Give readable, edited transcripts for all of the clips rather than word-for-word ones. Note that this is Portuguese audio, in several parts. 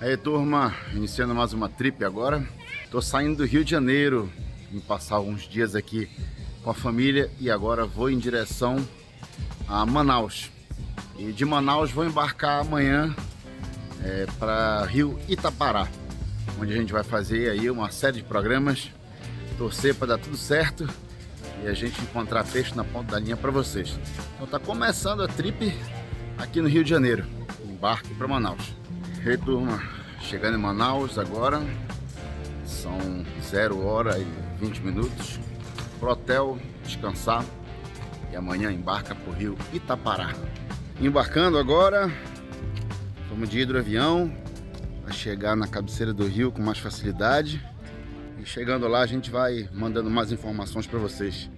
Aí, turma, iniciando mais uma trip agora. Tô saindo do Rio de Janeiro, vim passar alguns dias aqui com a família e agora vou em direção a Manaus. E de Manaus vou embarcar amanhã para Rio Itapará, onde a gente vai fazer aí uma série de programas, torcer para dar tudo certo e a gente encontrar peixe na ponta da linha para vocês. Então tá começando a trip aqui no Rio de Janeiro, embarque para Manaus. E aí, turma, chegando em Manaus agora, são 0h20 pro hotel, descansar e amanhã embarca pro Rio Itapará. Embarcando agora, vamos de hidroavião, vai chegar na cabeceira do rio com mais facilidade e chegando lá a gente vai mandando mais informações para vocês.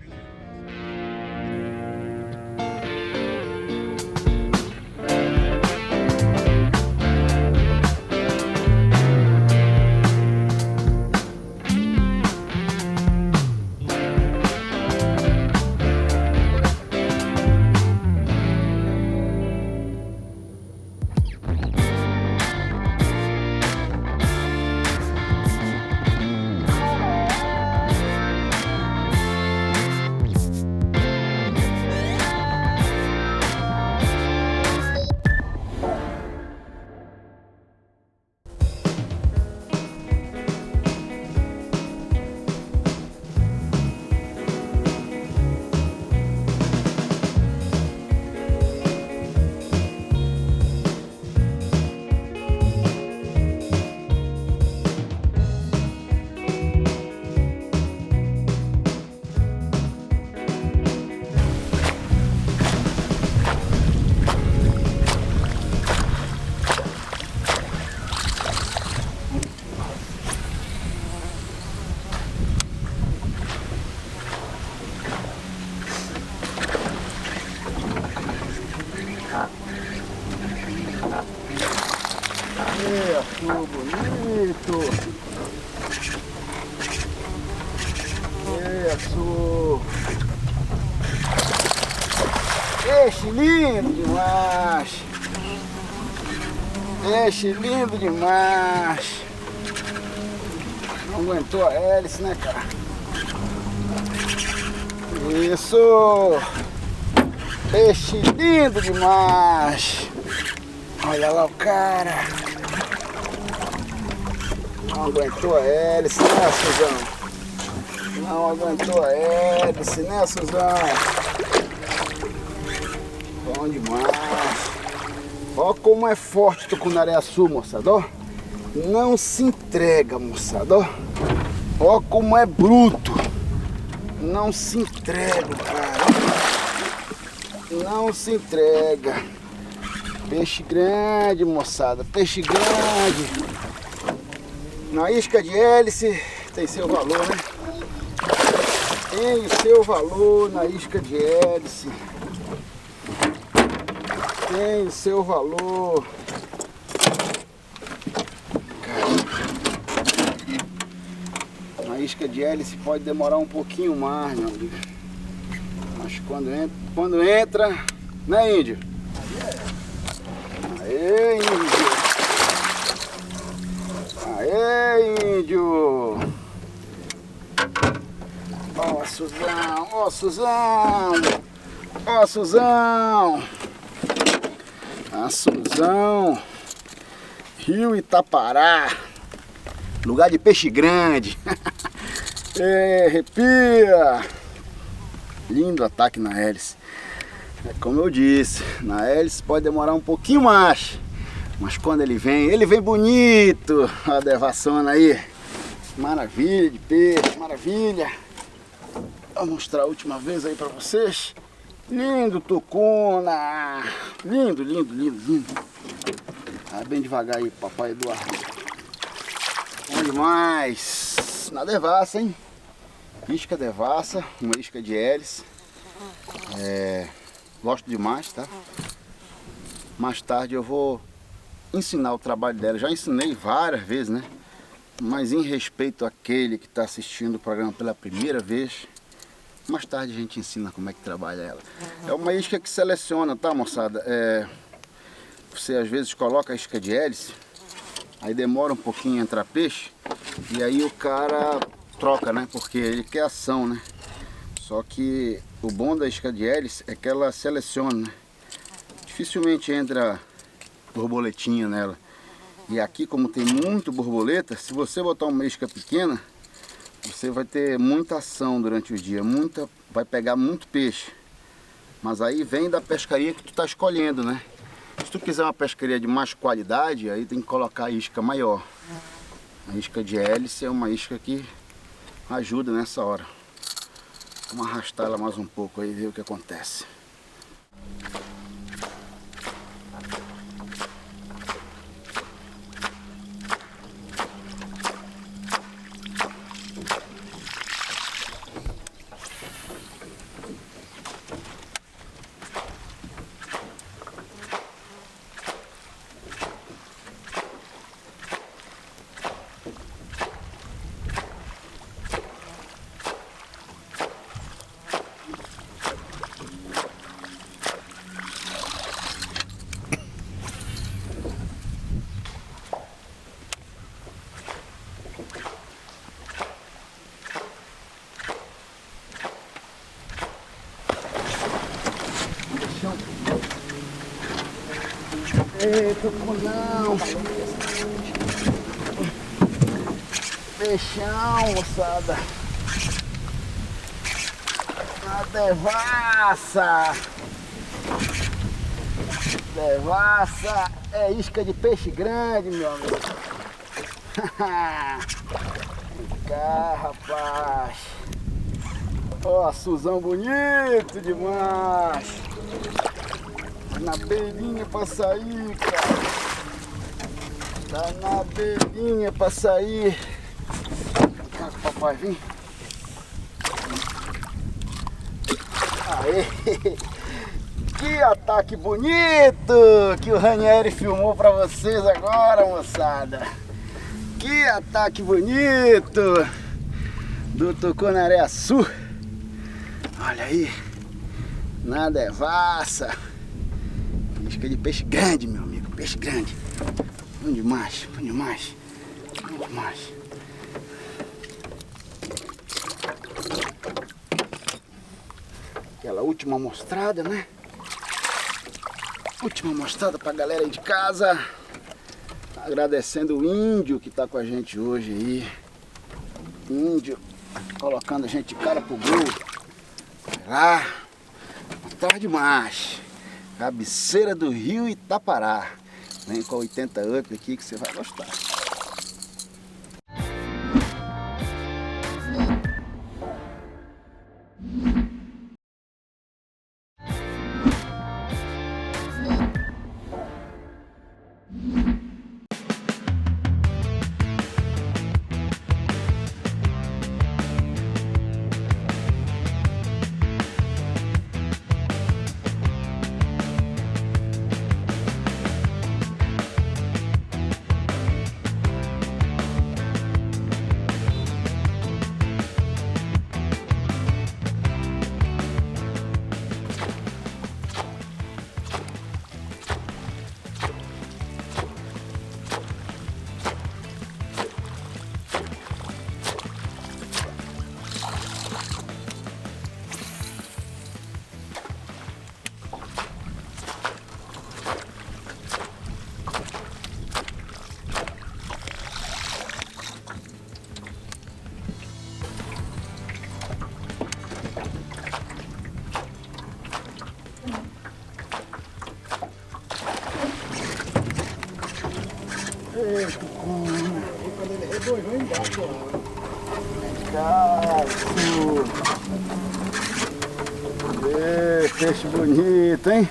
Açu bonito! Açu! Peixe lindo demais! Peixe lindo demais! Não aguentou a hélice, né, cara? Isso! Peixe lindo demais! Olha lá o cara! Não aguentou a hélice, né, Suzão? Não aguentou a hélice, né, Suzão? Bom demais. Ó como é forte o tucunaré-açu, moçada, ó. Não se entrega, moçada, ó. Ó como é bruto. Não se entrega, cara. Não se entrega. Peixe grande, moçada. Peixe grande. Na isca de hélice tem seu valor, né? Tem o seu valor na isca de hélice. Tem o seu valor. Na isca de hélice pode demorar um pouquinho mais, meu amigo. Mas quando entra, né, índio? Aê, índio! Aê, índio! Ó, Suzão! Ó, Suzão! Ó, Suzão! A Suzão! Rio Itapará! Lugar de peixe grande! É, arrepia! Lindo ataque na hélice. É como eu disse, na hélice pode demorar um pouquinho mais. Mas quando ele vem bonito. Olha a devassona aí. Maravilha de peixe, maravilha. Vou mostrar a última vez aí pra vocês. Lindo tucuna. Lindo, lindo, lindo, lindo. Vai bem devagar aí, papai Eduardo. Bom demais. Na devassa, hein? Isca devassa, uma isca de hélice. Gosto demais, tá? Mais tarde eu vou ensinar o trabalho dela. Já ensinei várias vezes, né? Mas em respeito àquele que está assistindo o programa pela primeira vez, mais tarde a gente ensina como é que trabalha ela. É uma isca que seleciona, tá, moçada? Você às vezes coloca a isca de hélice Aí demora um pouquinho a entrar peixe. E aí o cara troca, né? Porque ele quer ação, né? Só que o bom da isca de hélice é que ela seleciona, né? Dificilmente entra borboletinha nela. E aqui, como tem muito borboleta, se você botar uma isca pequena, você vai ter muita ação durante o dia, vai pegar muito peixe. Mas aí vem da pescaria que tu tá escolhendo, né? Se tu quiser uma pescaria de mais qualidade, aí tem que colocar a isca maior. A isca de hélice é uma isca que ajuda nessa hora. Vamos arrastar ela mais um pouco aí e ver o que acontece. Eita, pulão! Peixão, moçada! A devassa! Devassa é isca de peixe grande, meu amigo! Vem cá, rapaz! Ó, Suzão bonito demais! Na beirinha pra sair, cara. Tá na beirinha pra sair. Vem cá com o papai, vem. Aê! Que ataque bonito que o Ranieri filmou pra vocês agora, moçada. Que ataque bonito do Tucunaré-Açu. Olha aí. Na devassa. Isca de peixe grande, meu amigo, peixe grande. Bom demais, bom demais, bom demais. Aquela última mostrada, né? Última mostrada pra galera aí de casa. Agradecendo o índio que tá com a gente hoje aí. Índio colocando a gente de cara pro gol. Vai lá, tarde demais. Cabeceira do Rio Itapará. Vem com a 80 Up aqui que você vai gostar. Peixe bonito, hein?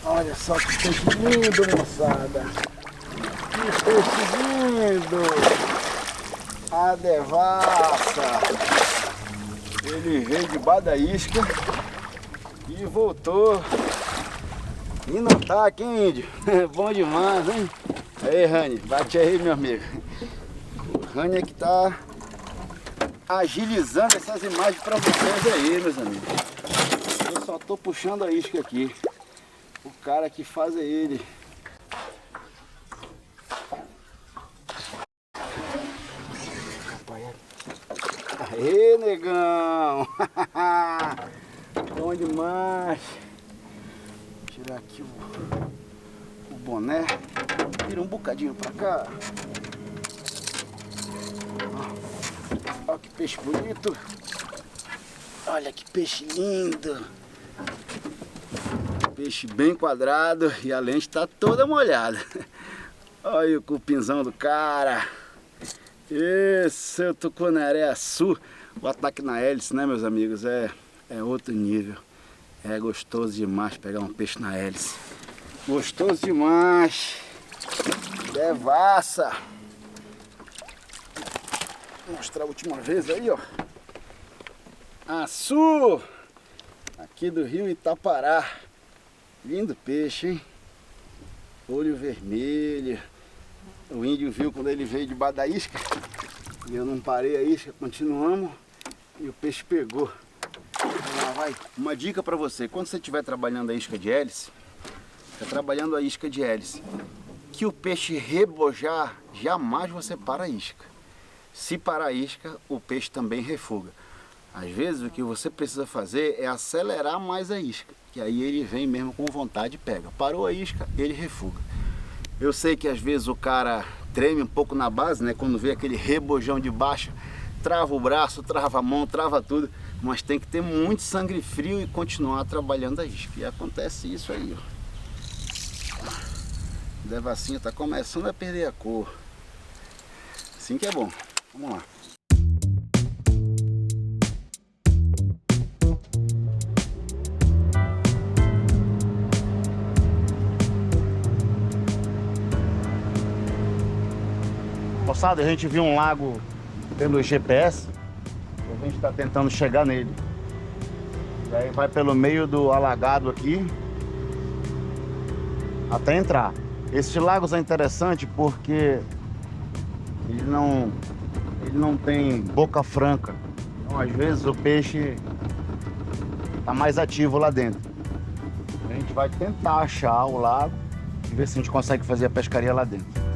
Olha só que peixe lindo, moçada. Que peixe lindo. A devassa. Ele veio debaixo da isca e voltou. E não tá aqui, índio. Bom demais, hein? Aí, Rani, bate aí, meu amigo. O Rani é que tá agilizando essas imagens para vocês aí, meus amigos. Eu só tô puxando a isca aqui. O cara que faz é ele. Aê, negão! Bom demais! Vou tirar aqui o boné. Vira um bocadinho pra cá. Olha que peixe bonito. Olha que peixe lindo. Peixe bem quadrado e a lente está toda molhada. Olha o cupinzão do cara. Esse é o tucunaré-açu. O ataque na hélice, né, meus amigos? É outro nível. É gostoso demais pegar um peixe na hélice. Gostoso demais. Devassa. Vou mostrar a última vez aí, ó. Açu. Aqui do rio Itapará. Lindo peixe, hein? Olho vermelho. O índio viu quando ele veio debaixo da isca. E eu não parei a isca, continuamos. E o peixe pegou. Lá vai. Uma dica para você. Quando você estiver trabalhando a isca de hélice, está trabalhando a isca de hélice, que o peixe rebojar, jamais você para a isca. Se parar a isca, o peixe também refuga. Às vezes o que você precisa fazer é acelerar mais a isca, que aí ele vem mesmo com vontade e pega. Parou a isca, ele refuga. Eu sei que às vezes o cara treme um pouco na base, né? Quando vê aquele rebojão de baixo, trava o braço, trava a mão, trava tudo, mas tem que ter muito sangue frio e continuar trabalhando a isca. E acontece isso aí, ó. O devassinho tá começando a perder a cor. Assim que é bom. Vamos lá. Moçada, a gente viu um lago pelo GPS e a gente está tentando chegar nele. E aí vai pelo meio do alagado aqui até entrar. Esse lago é interessante porque ele não tem boca franca. Então às vezes o peixe está mais ativo lá dentro. A gente vai tentar achar o lago e ver se a gente consegue fazer a pescaria lá dentro.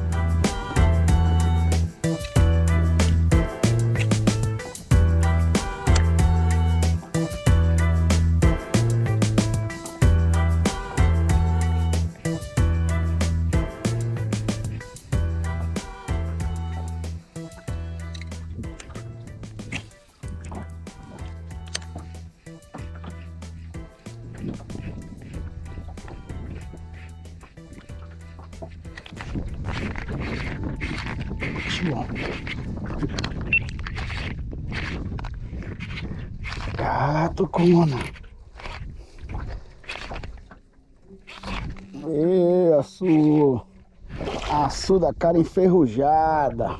Gato cona. Açu. Açu da cara enferrujada.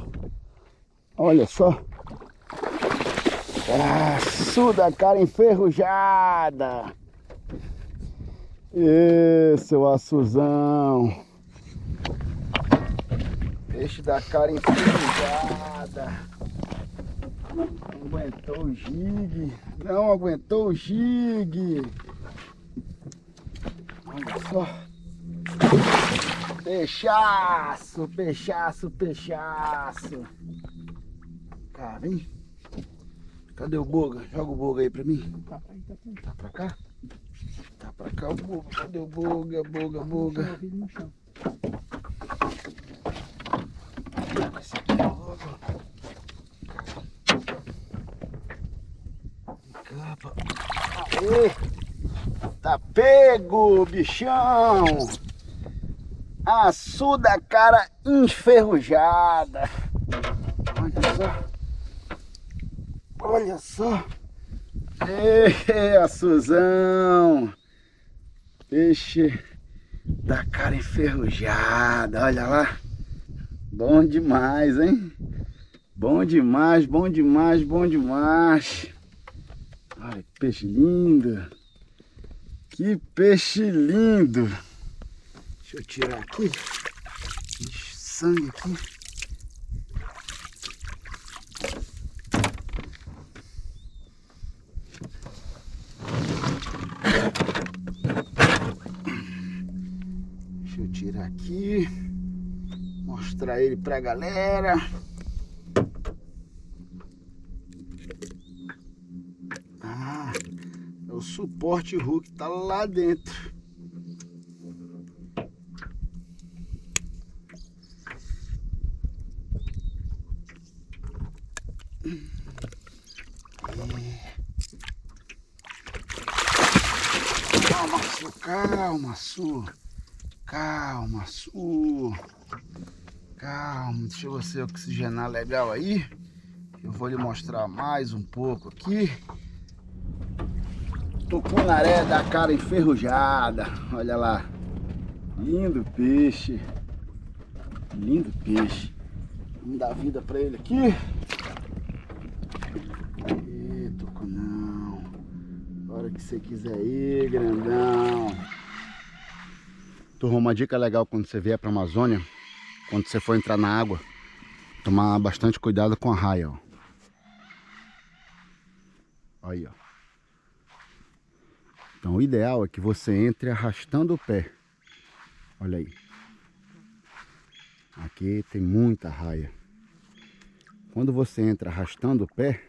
Olha só. Açu da cara enferrujada. Seu açuzão. Peixe da cara enferrujada. Não aguentou o gigue. Não aguentou o gigue. Olha só. Peixaço, peixaço, peixaço. Cá, vem. Cadê o boga? Joga o boga aí pra mim. Tá pra cá? Tá pra cá o boga. Cadê o boga? Boga, boga. Esse aqui é o boga. Capa. Aê! Tá pego, bichão! Açu da cara enferrujada. Olha só. Olha só. Açuzão. Peixe da cara enferrujada. Olha lá. Bom demais, hein? Bom demais, bom demais, bom demais. Olha que peixe lindo. Que peixe lindo. Deixa eu tirar aqui. Ixi, sangue aqui. Deixa eu tirar aqui. Mostrar ele pra galera. suporte hook tá lá dentro. Calma, Su, calma, Su. Calma, Su. Calma, deixa você oxigenar legal aí. Eu vou lhe mostrar mais um pouco aqui. Tucunaré da cara enferrujada. Olha lá. Lindo peixe. Lindo peixe. Vamos dar vida pra ele aqui. Ê, tucunão. A hora que você quiser ir, grandão. Turma, uma dica legal quando você vier pra Amazônia, quando você for entrar na água, tomar bastante cuidado com a raia, ó. Aí, ó. Então o ideal é que você entre arrastando o pé. Olha aí. Aqui tem muita raia. Quando você entra arrastando o pé,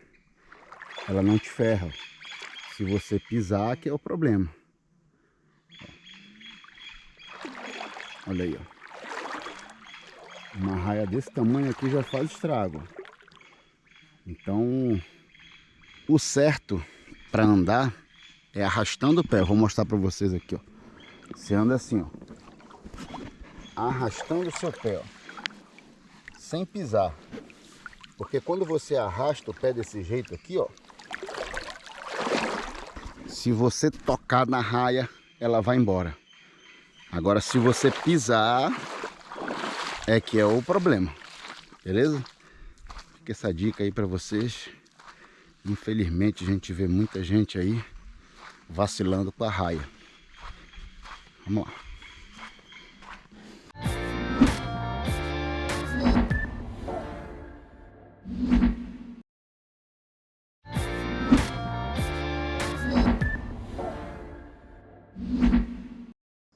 ela não te ferra. Se você pisar, que é o problema. Olha aí, ó. Uma raia desse tamanho aqui já faz estrago. Então, o certo para andar é arrastando o pé. Eu vou mostrar para vocês aqui, ó. Você anda assim, ó. Arrastando o seu pé, ó. Sem pisar. Porque quando você arrasta o pé desse jeito aqui, ó. Se você tocar na raia, ela vai embora. Agora, se você pisar, é que é o problema. Beleza? Fica essa dica aí para vocês. Infelizmente, a gente vê muita gente aí vacilando com a raia. Vamos lá.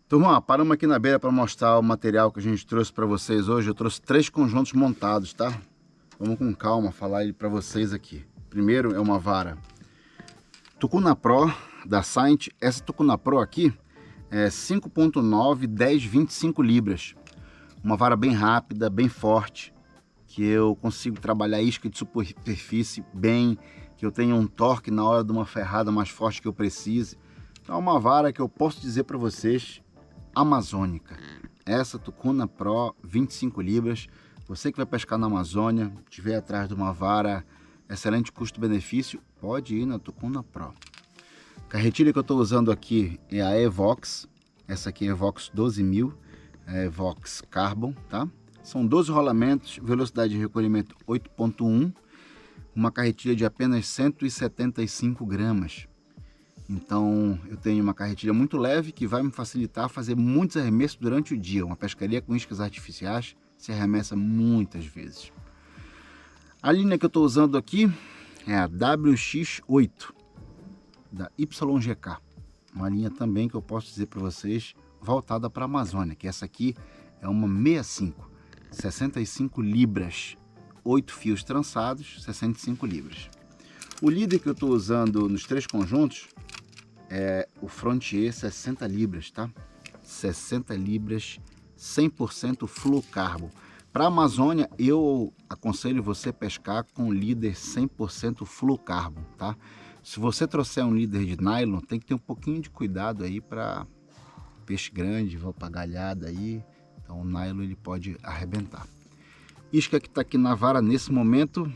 Turma, paramos aqui na beira para mostrar o material que a gente trouxe para vocês hoje. Eu trouxe 3 conjuntos montados, tá? Vamos com calma falar ele para vocês aqui. Primeiro é uma vara Tucuna Pro da Saint. Essa Tucuna Pro aqui é 5.9, 10, 25 libras. Uma vara bem rápida, bem forte, que eu consigo trabalhar isca de superfície bem, que eu tenho um torque na hora de uma ferrada mais forte que eu precise. Então é uma vara que eu posso dizer para vocês, amazônica. Essa Tucuna Pro 25 libras. Você que vai pescar na Amazônia, estiver atrás de uma vara excelente custo-benefício, pode ir na Tucuna Pro. Carretilha que eu estou usando aqui é a Evox. Essa aqui é a Evox 12.000, é Evox Carbon, tá? São 12 rolamentos, velocidade de recolhimento 8.1, uma carretilha de apenas 175 gramas. Então eu tenho uma carretilha muito leve que vai me facilitar fazer muitos arremessos durante o dia. Uma pescaria com iscas artificiais se arremessa muitas vezes. A linha que eu estou usando aqui é a WX8 da YGK. Uma linha também que eu posso dizer para vocês voltada para a Amazônia, que essa aqui é uma 65 libras, 8 fios trançados, 65 libras. O líder que eu estou usando nos 3 conjuntos é o Frontier 60 libras, tá? 60 libras, 100% fluorcarbo. Para a Amazônia, eu aconselho você pescar com líder 100% fluorcarbo, tá? Se você trouxer um líder de nylon, tem que ter um pouquinho de cuidado aí para peixe grande, vou para galhada aí. Então o nylon ele pode arrebentar. Isca que está aqui na vara nesse momento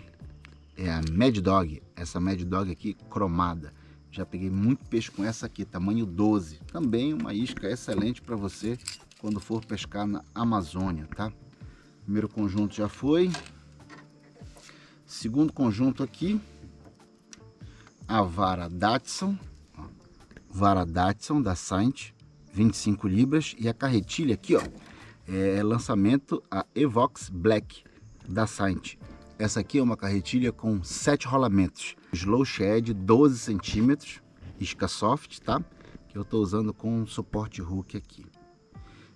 é a Mad Dog. Essa Mad Dog aqui cromada. Já peguei muito peixe com essa aqui, tamanho 12. Também uma isca excelente para você quando for pescar na Amazônia, tá? Primeiro conjunto já foi. Segundo conjunto aqui, a vara Datsun. Vara Datsun da Saint, 25 libras. E a carretilha aqui, ó, é lançamento a Evox Black da Saint. Essa aqui é uma carretilha com 7 rolamentos. Slow Shed 12 centímetros, isca soft, tá? Que eu tô usando com suporte hook aqui.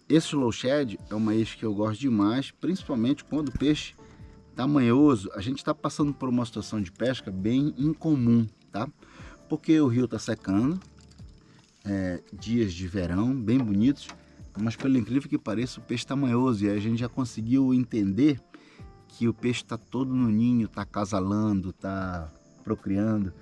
Esse Slow Shed é uma isca que eu gosto demais, principalmente quando o peixe tá manhoso. A gente está passando por uma situação de pesca bem incomum, tá? Porque o rio tá secando, dias de verão, bem bonitos, mas pelo incrível que pareça, o peixe está manhoso e a gente já conseguiu entender que o peixe está todo no ninho, está acasalando, está procriando,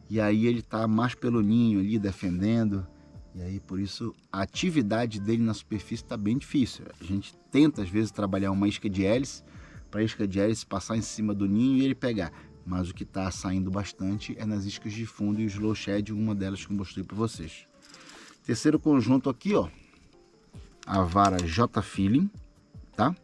e aí ele está mais pelo ninho ali, defendendo, e aí por isso a atividade dele na superfície está bem difícil. A gente tenta às vezes trabalhar uma isca de hélice, para a isca de hélice passar em cima do ninho e ele pegar, mas o que está saindo bastante é nas iscas de fundo e o slow shed, uma delas que eu mostrei para vocês. Terceiro conjunto aqui, ó, a vara J-Feeling, tá?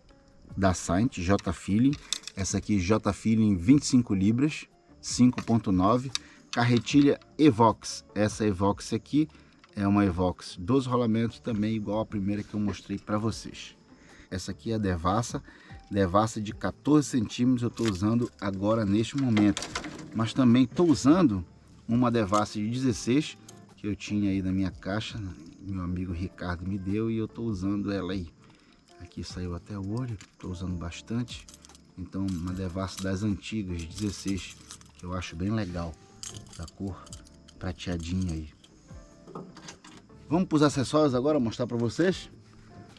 Da Saint, J-Feeling. Essa aqui J-Feeling 25 libras, 5.9. Carretilha Evox. Essa Evox aqui é uma Evox 12 rolamentos, também igual a primeira que eu mostrei para vocês. Essa aqui é a Devassa. Devassa de 14 centímetros eu estou usando agora neste momento. Mas também estou usando uma Devassa de 16 que eu tinha aí na minha caixa. Meu amigo Ricardo me deu e eu estou usando ela aí. Aqui saiu até o olho, estou usando bastante. Então uma Devassa das antigas, 16, que eu acho bem legal. Da cor prateadinha aí. Vamos para os acessórios agora, mostrar para vocês.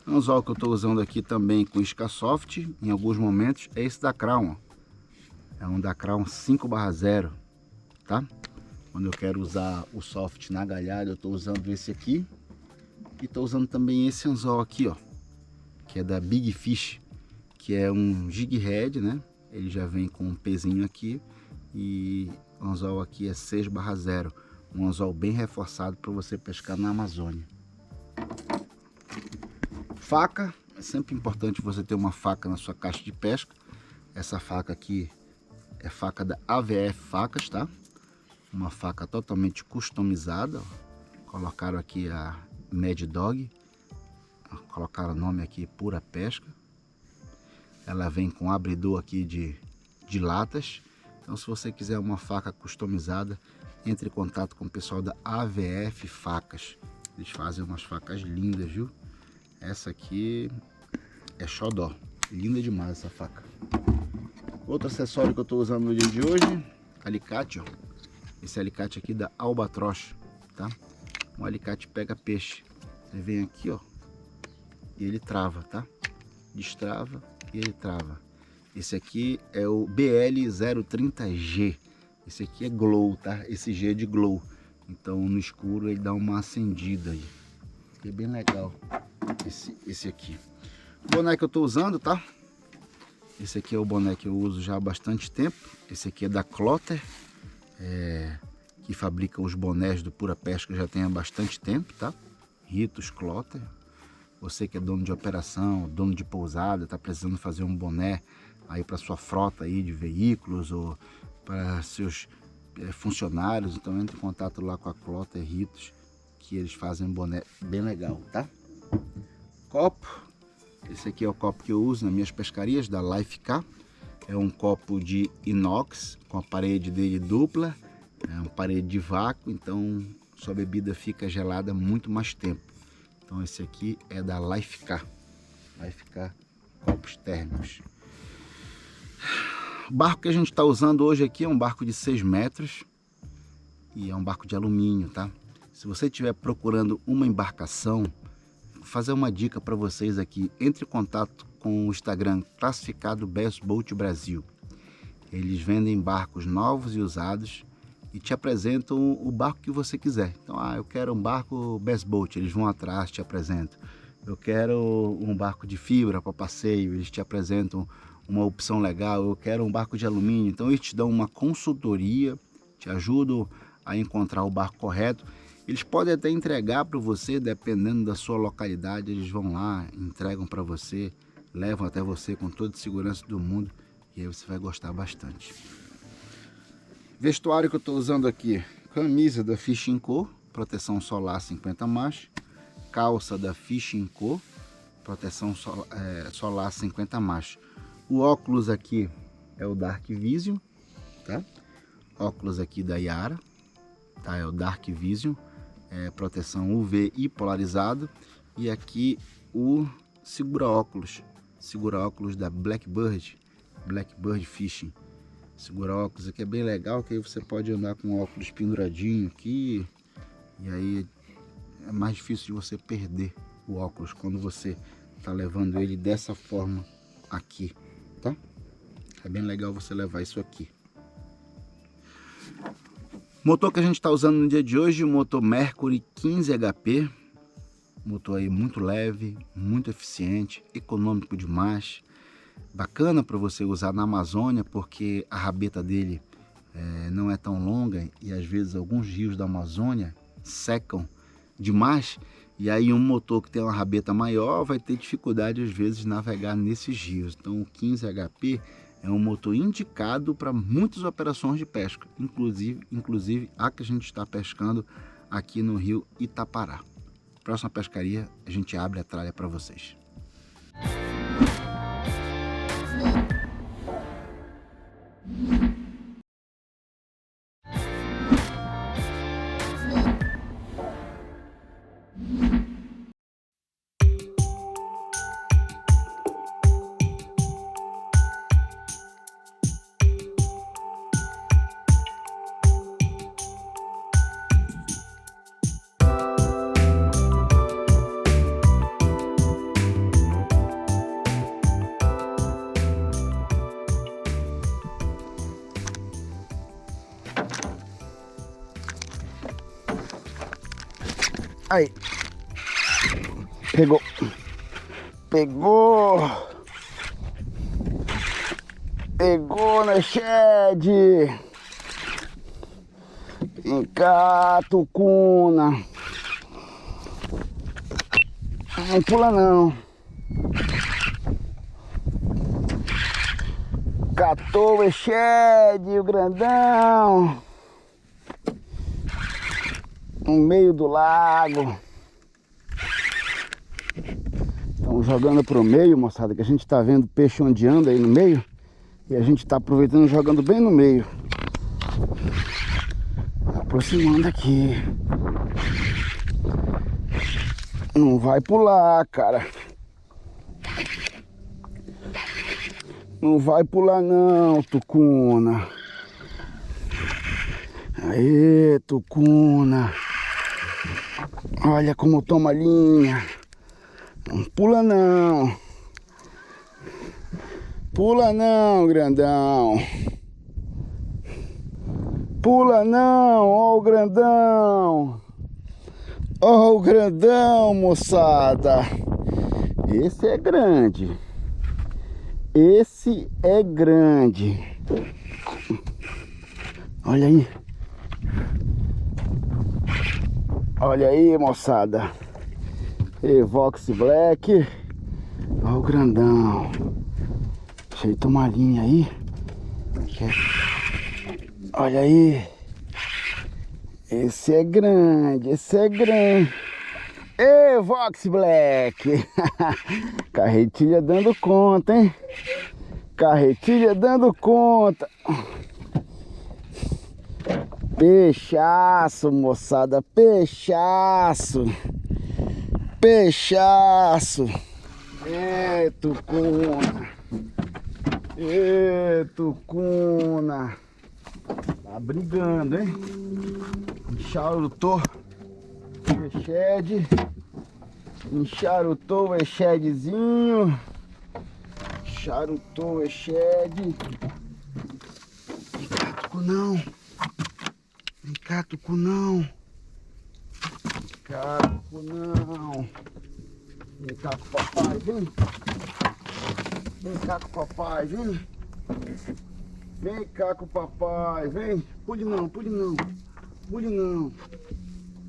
O anzol que eu estou usando aqui também com isca soft, em alguns momentos, é esse da Crown. É um da Crown 5/0, tá? Quando eu quero usar o soft na galhada, eu estou usando esse aqui. E estou usando também esse anzol aqui, ó, que é da Big Fish, que é um jig head, né? Ele já vem com um pezinho aqui e o anzol aqui é 6/0, um anzol bem reforçado para você pescar na Amazônia. Faca, é sempre importante você ter uma faca na sua caixa de pesca. Essa faca aqui é faca da AVF Facas, tá? Uma faca totalmente customizada, ó. Colocaram aqui a Mad Dog, colocaram o nome aqui Pura Pesca. Ela vem com abridor aqui de latas. Então, se você quiser uma faca customizada, entre em contato com o pessoal da AVF Facas. Eles fazem umas facas lindas, viu? Essa aqui é xodó. Linda demais essa faca. Outro acessório que eu estou usando no dia de hoje, alicate, ó. Esse alicate aqui da Albatross, tá? Um alicate pega peixe. Você vem aqui, ó, e ele trava, tá? Destrava e ele trava. Esse aqui é o BL030G. Esse aqui é glow, tá? Esse G é de glow. Então no escuro ele dá uma acendida aí. É bem legal esse aqui. O boné que eu tô usando, tá? Esse aqui é o boné que eu uso já há bastante tempo. Esse aqui é da Clotter, que fabrica os bonés do Pura Pesca já tem há bastante tempo, tá? Ritos Clotter. Você que é dono de operação, dono de pousada, tá precisando fazer um boné aí para sua frota aí de veículos ou para seus funcionários, então entre em contato lá com a Clotter Ritos, que eles fazem um boné bem legal, tá? Copo, esse aqui é o copo que eu uso nas minhas pescarias da Life K. É um copo de inox com a parede dele dupla, é uma parede de vácuo, então sua bebida fica gelada muito mais tempo. Então esse aqui é da Life K. Life K copos térmicos. O barco que a gente está usando hoje aqui é um barco de 6 metros e é um barco de alumínio, tá? Se você estiver procurando uma embarcação, vou fazer uma dica para vocês aqui. Entre em contato com o Instagram Classificado Best Boat Brasil. Eles vendem barcos novos e usados e te apresentam o barco que você quiser. Então, eu quero um barco Best Boat, eles vão atrás, te apresentam. Eu quero um barco de fibra para passeio, eles te apresentam uma opção legal. Eu quero um barco de alumínio, então eles te dão uma consultoria, te ajudam a encontrar o barco correto. Eles podem até entregar para você, dependendo da sua localidade, eles vão lá, entregam para você, levam até você com toda a segurança do mundo e aí você vai gostar bastante. Vestuário que eu estou usando aqui, camisa da Fishing Co, proteção solar 50 mAh, calça da Fishing Co, proteção solar 50 mAh. O óculos aqui é o Dark Vision, tá? Óculos aqui da Yara, tá? É o Dark Vision, proteção UV e polarizado. E aqui o segura-óculos da Blackbird Fishing. Segura-óculos aqui é bem legal, que aí você pode andar com o óculos penduradinho aqui, e aí é mais difícil de você perder o óculos quando você está levando ele dessa forma aqui, tá? É bem legal você levar isso aqui. Motor que a gente está usando no dia de hoje, o motor Mercury 15 HP. Motor aí muito leve, muito eficiente, econômico demais. Bacana para você usar na Amazônia, porque a rabeta dele não é tão longa e às vezes alguns rios da Amazônia secam demais. E aí um motor que tem uma rabeta maior vai ter dificuldade às vezes de navegar nesses rios. Então o 15 HP é um motor indicado para muitas operações de pesca, inclusive a que a gente está pescando aqui no rio Itapará. Próxima pescaria a gente abre a tralha para vocês. Aí, pegou, na shed, vem cá, tucuna, não pula não, catou o shed, o grandão. No meio do lago. Estamos jogando pro meio, moçada, que a gente tá vendo peixe ondeando aí no meio. E a gente tá aproveitando, jogando bem no meio. Aproximando aqui. Não vai pular, cara. Não vai pular não, tucuna. Aê, tucuna. Olha como toma linha. Não pula não. Pula não, grandão. Pula não, ó o grandão. Ó o grandão, moçada. Esse é grande. Esse é grande. Olha aí. Olha aí, moçada. Evox Black. Olha o grandão. Deixa eu tomar linha aí. Olha aí. Esse é grande, esse é grande. Evox Black. Carretilha dando conta, hein? Carretilha dando conta. Peixaço, moçada, peixaço. Peixaço. Tucuna. Tucuna. Tá brigando, hein? Encharutou o shed. Encharutou o shedzinho. Encharutou o shed. Não. Vem cá, tucunão. Vem cá, tucunão. Vem cá com o papai, vem. Vem cá com o papai, vem. Vem cá com o papai, vem. Pude não, pude não. Pude não.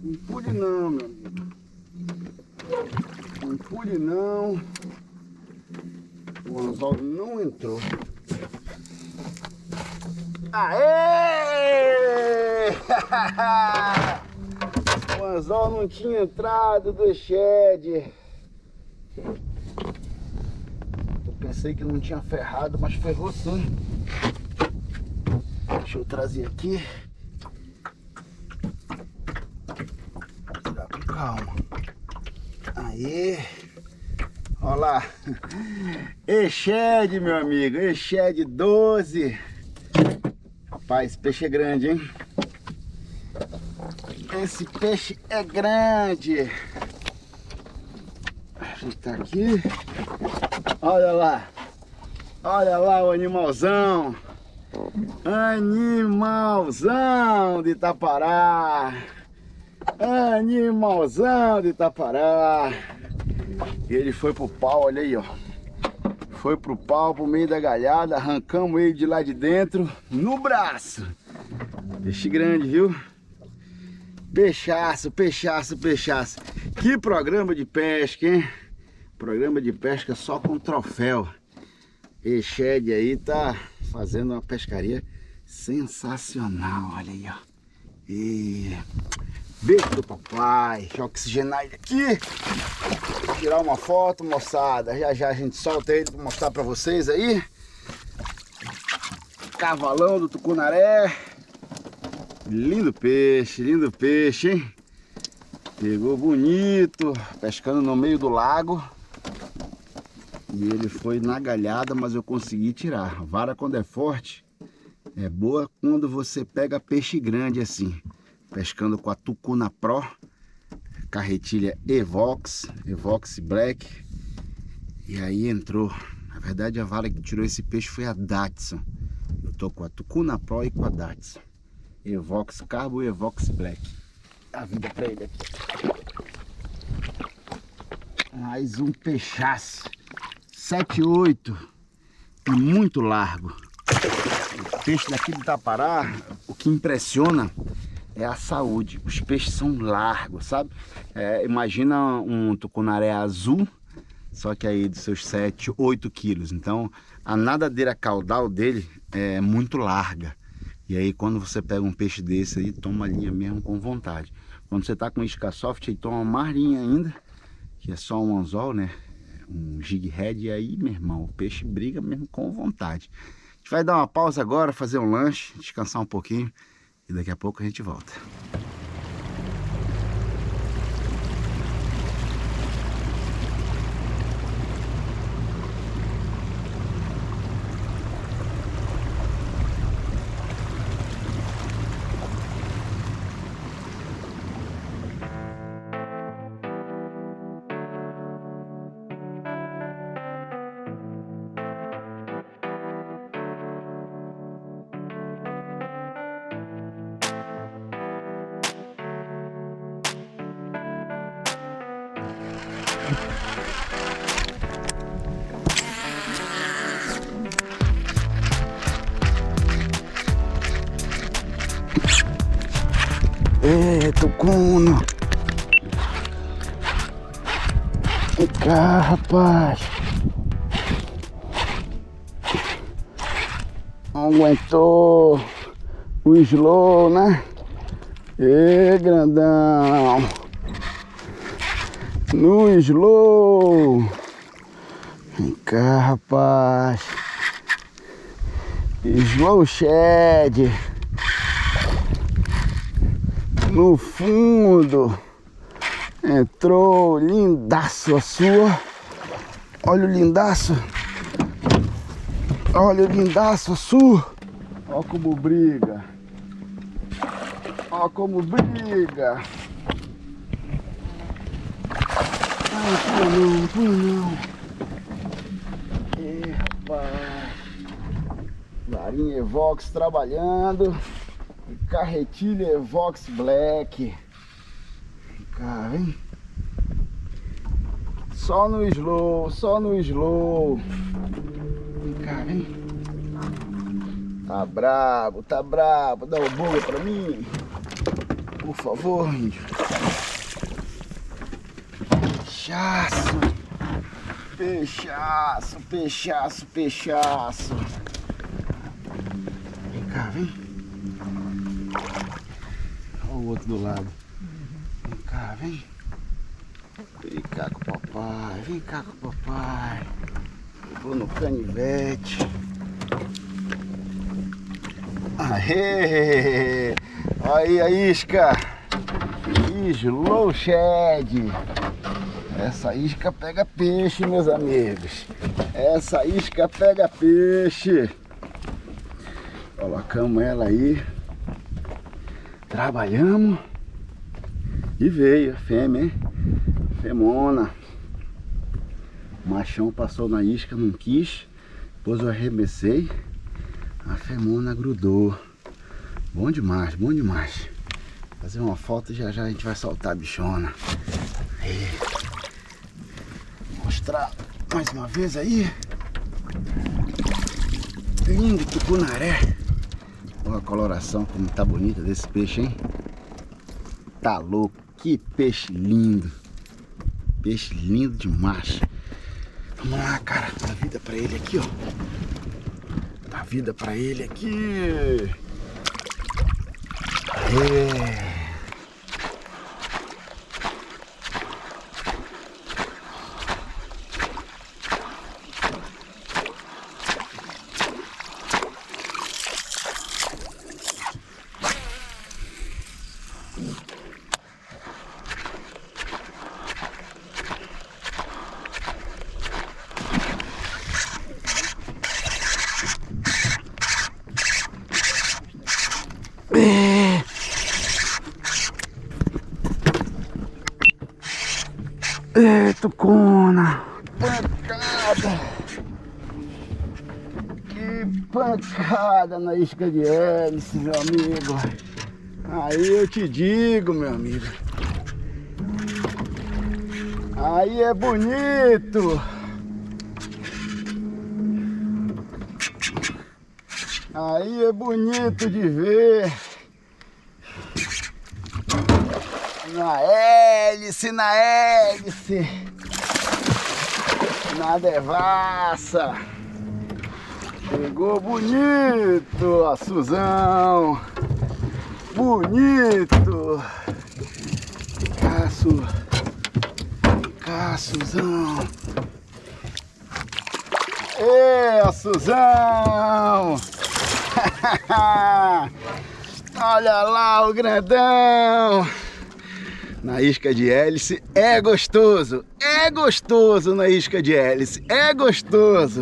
Não pude não, meu amigo. Não pude não. O anzol não entrou. Aê! O anzol não tinha entrado do shed. Eu pensei que não tinha ferrado, mas ferrou sim. Deixa eu trazer aqui. Vou tirar com calma. Aí. Olha lá. Shed, meu amigo. Shed 12. Rapaz, esse peixe é grande, hein? Esse peixe é grande. Ajeitar aqui. Olha lá. Olha lá o animalzão. Animalzão de Itapará. Animalzão de Itapará. E ele foi pro pau, olha aí, ó. Foi pro pau, pro meio da galhada. Arrancamos ele de lá de dentro no braço. Peixe grande, viu? Peixaço, peixaço, peixaço. Que programa de pesca, hein? Programa de pesca só com troféu. E Shed aí tá fazendo uma pescaria sensacional, olha aí, ó. E beijo do papai. Deixa eu oxigenar ele aqui. Tirar uma foto, moçada. Já já a gente solta ele para mostrar para vocês aí. Cavalão do Tucunaré. Lindo peixe, hein? Pegou bonito, pescando no meio do lago. E ele foi na galhada, mas eu consegui tirar. A vara, quando é forte, é boa quando você pega peixe grande assim. Pescando com a Tucuna Pro, carretilha Evox Black. E aí entrou. Na verdade, a vara que tirou esse peixe foi a Datsun. Eu tô com a Tucuna Pro e com a Datsun. Evox Carbo e Evox Black. A vida pra ele aqui. Mais um peixaço. 7,8 e muito largo. O peixe daqui de Itapará, o que impressiona é a saúde. Os peixes são largos, sabe? Imagina um tucunaré azul, só que aí dos seus 7, 8 quilos. Então a nadadeira caudal dele é muito larga. E aí quando você pega um peixe desse aí, toma a linha mesmo com vontade. Quando você tá com isca soft, aí toma mais linha ainda, que é só um anzol, né? Um jig head, e aí, meu irmão, o peixe briga mesmo com vontade. A gente vai dar uma pausa agora, fazer um lanche, descansar um pouquinho e daqui a pouco a gente volta. Tucuna. Vem cá, rapaz. Não aguentou o slow, né? Ê, grandão. No slow. Vem cá, rapaz. Slow Shed. No fundo. Entrou, lindaço a sua. Olha o lindaço. Olha o lindaço a sua. Olha como briga. Olha como briga. Ai, não. E, rapaz. Varinha Evox trabalhando. E carretilha Evox Black. Cara, hein? Só no slow, só no slow. Vem cá, vem. Tá brabo, tá brabo. Dá o bolo pra mim. Por favor, índio. Peixaço. Peixaço, peixaço, peixaço. Vem cá, vem. Olha o outro do lado. Vem cá, vem. Vem cá com o papai, vem cá com o papai. Eu vou no canivete. Aê! Olha aí a isca. Slow Shed. Essa isca pega peixe, meus amigos. Essa isca pega peixe. Colocamos ela aí. Trabalhamos. E veio a fêmea, hein? Femona. O machão passou na isca, não quis. Depois eu arremessei. A femona grudou. Bom demais, bom demais. Fazer uma foto e já já a gente vai soltar a bichona. Aí. Mostrar mais uma vez aí. Lindo tucunaré. Olha a coloração como tá bonita desse peixe, hein? Tá louco, que peixe lindo. Peixe lindo demais. Vamos lá, cara, dá vida pra ele aqui, ó. Dá vida pra ele aqui. É. Tucuna, pancada, que pancada na isca de hélice, meu amigo. Aí eu te digo, meu amigo, aí é bonito, aí é bonito de ver. Na hélice, na hélice, na devassa. Pegou bonito a Suzão. Bonito. Caçuzão. Ê, a Suzão. Olha lá o grandão. Na isca de hélice é gostoso na isca de hélice, é gostoso.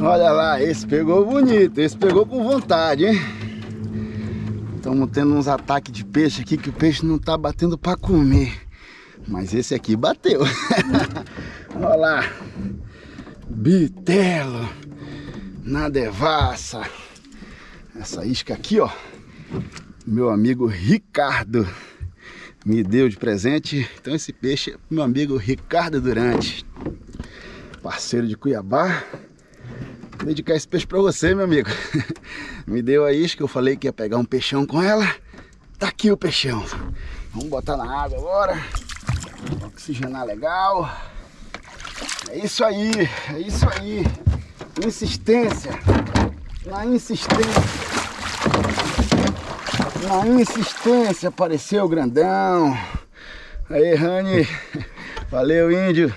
Olha lá, esse pegou bonito, esse pegou com vontade, hein? Estamos tendo uns ataques de peixe aqui que o peixe não tá batendo para comer. Mas esse aqui bateu. Olha lá, bitelo na devassa. Essa isca aqui, ó, meu amigo Ricardo me deu de presente. Então esse peixe é meu amigo Ricardo Durante, parceiro de Cuiabá. Vou dedicar esse peixe pra você, meu amigo. Me deu a isca, eu falei que ia pegar um peixão com ela. Tá aqui o peixão. Vamos botar na água agora. Oxigenar legal. É isso aí, é isso aí. Insistência. Na insistência. Na insistência apareceu o grandão. Aí, Rani. Valeu, índio.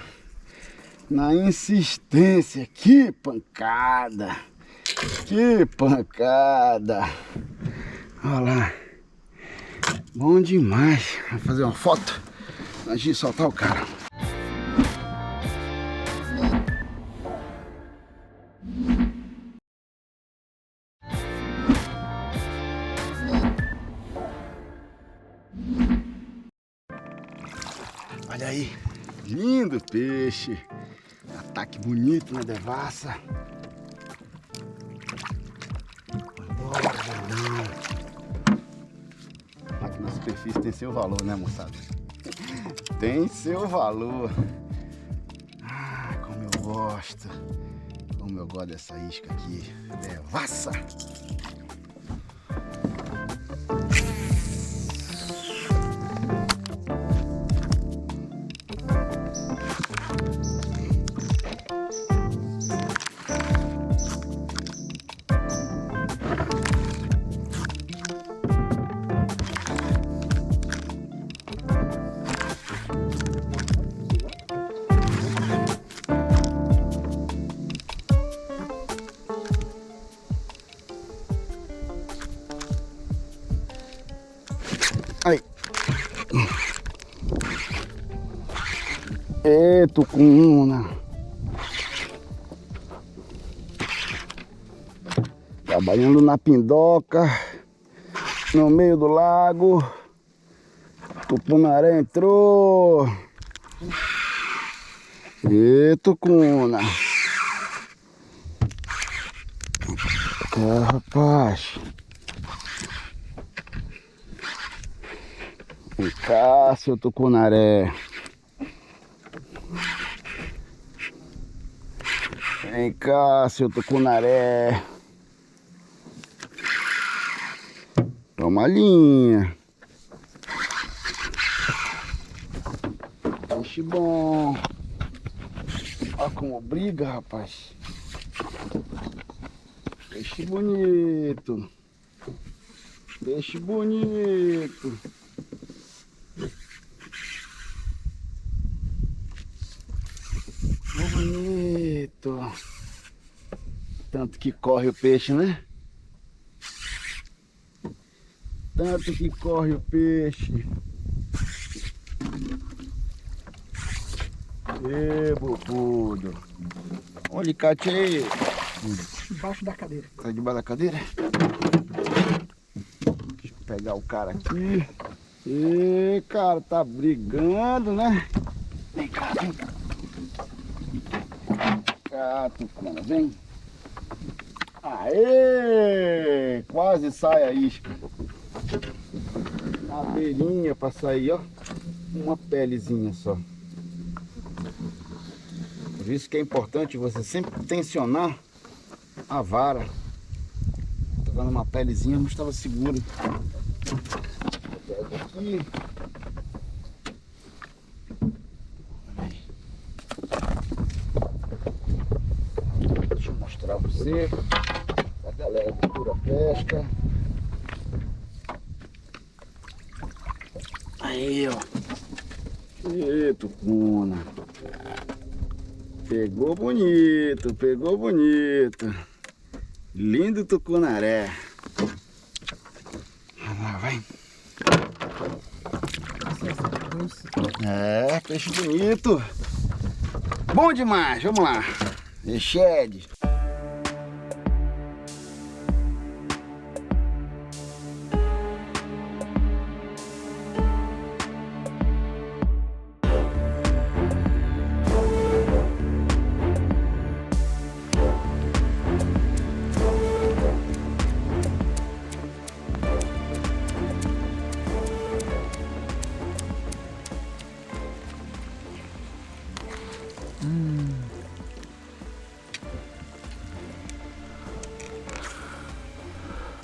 Na insistência. Que pancada. Que pancada. Olha lá. Bom demais. Vou fazer uma foto antes de soltar o cara. Olha aí, lindo peixe, ataque bonito na devassa. Bora, aqui na superfície tem seu valor, né, moçada? Tem seu valor. Ah, como eu gosto. Como eu gosto dessa isca aqui, devassa. Aí. É, tucuna. Trabalhando na pindoca, no meio do lago. Tucunaré entrou. E tucuna. Rapaz. Vem cá, seu tucunaré. Vem cá, seu tucunaré. Toma a linha. Peixe bom. Olha como briga, rapaz. Peixe bonito. Peixe bonito. Bonito. Tanto que corre o peixe, né? Tanto que corre o peixe. Ê, bocudo. Olha o alicate aí. Debaixo da cadeira. Tá debaixo da cadeira? Deixa eu pegar o cara aqui. Ê, cara, tá brigando, né? Vem cá, vem cá. Vem cá, tucana, vem. Aê! Quase sai a isca. Na beirinha pra sair, ó. Uma pelezinha só. Por isso que é importante você sempre tensionar a vara. Tava numa pelezinha, não estava seguro. Pego aqui. Deixa eu mostrar pra você. A galera do Pura Pesca. Aí, ó. Ê, tucuna. Pegou bonito, pegou bonito. Lindo tucunaré. Lá vai. É, peixe bonito. Bom demais, vamos lá. Enxede.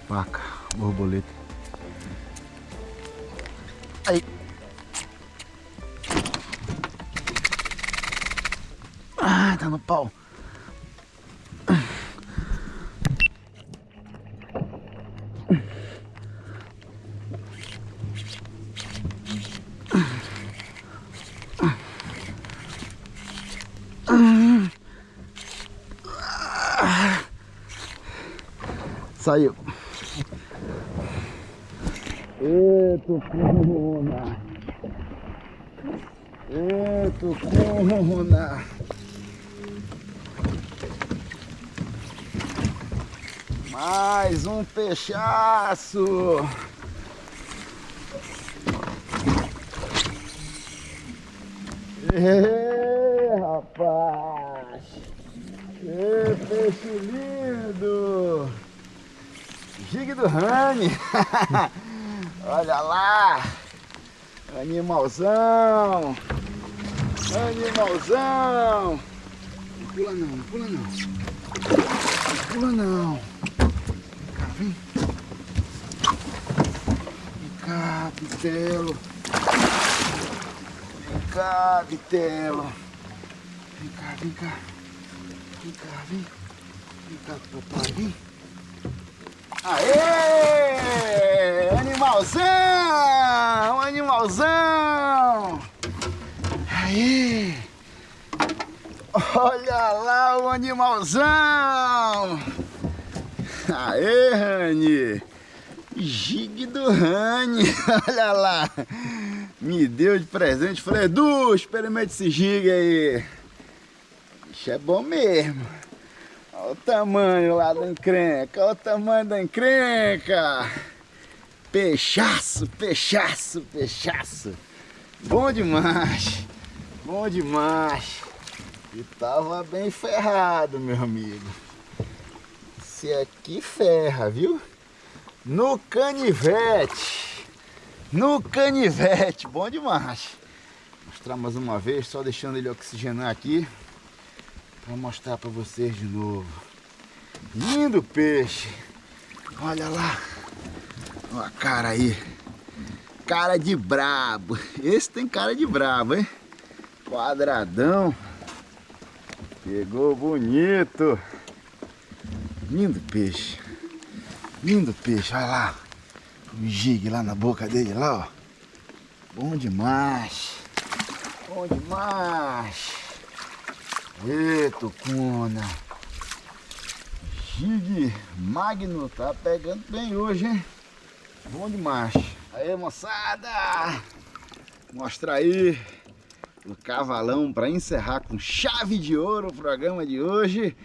Paca, borboleta. Aí. Ah, tá no pau. Saiu. Ê, tucuna. Ê, tucuna. Mais um peixaço. Ê, rapaz. Ê, peixe lindo. Gigue do Rani. Olha lá. Animalzão. Animalzão. Não pula não, não pula não. Não pula não. Vem cá, vem. Vem cá, bitelo. Vem cá, bitelo. Vem cá, vem cá. Vem cá, vem. Vem cá, papai, vem. Aê! Animalzão! Animalzão! Aê! Olha lá o animalzão! Aê, Rani! Gigue do Rani! Olha lá! Me deu de presente. Falei, Edu, experimente esse gigue aí. Isso é bom mesmo. Olha o tamanho lá da encrenca, olha o tamanho da encrenca. Peixaço, peixaço, peixaço. Bom demais. Bom demais. E tava bem ferrado, meu amigo. Esse aqui ferra, viu? No canivete. No canivete. Bom demais. Vou mostrar mais uma vez, só deixando ele oxigenar aqui. Para mostrar para vocês de novo. Lindo peixe. Olha lá. Olha a cara aí. Cara de brabo. Esse tem cara de brabo, hein? Quadradão. Pegou bonito. Lindo peixe. Lindo peixe. Olha lá. O gigue lá na boca dele, lá, ó. Bom demais. Bom demais. Eita, tucuna. Gigue magno. Tá pegando bem hoje, hein? Bom demais. Aí, moçada. Mostra aí o cavalão para encerrar com chave de ouro o programa de hoje.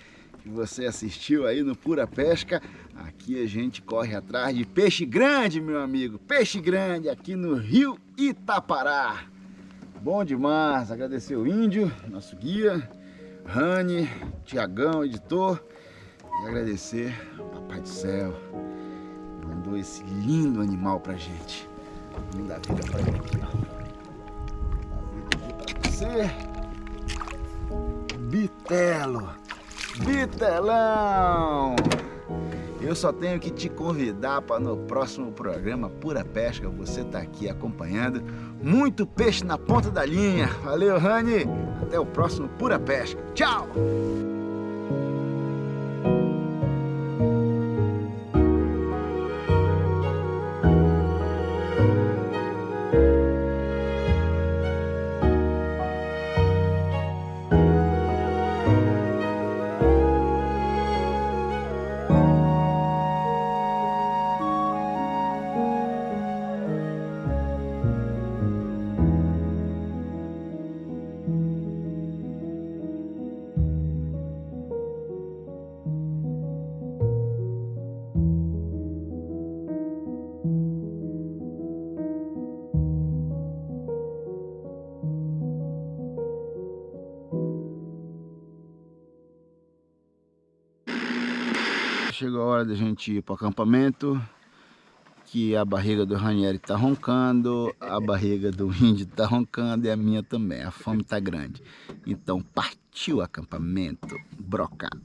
Que você assistiu aí no Pura Pesca. Aqui a gente corre atrás de peixe grande, meu amigo. Peixe grande aqui no Rio Itapará. Bom demais. Agradecer o Índio, nosso guia, Rani, Tiagão, editor. E agradecer ao Papai do Céu. Mandou esse lindo animal pra gente. Linda vida pra ele aqui, ó. Você, bitelo, bitelão. Eu só tenho que te convidar para no próximo programa Pura Pesca. Você tá aqui acompanhando. Muito peixe na ponta da linha. Valeu, Rani. Até o próximo Pura Pesca. Tchau. Chegou a hora da gente ir para o acampamento, que a barriga do Ranieri tá roncando, a barriga do Índio tá roncando e a minha também, a fome tá grande. Então partiu o acampamento, brocado.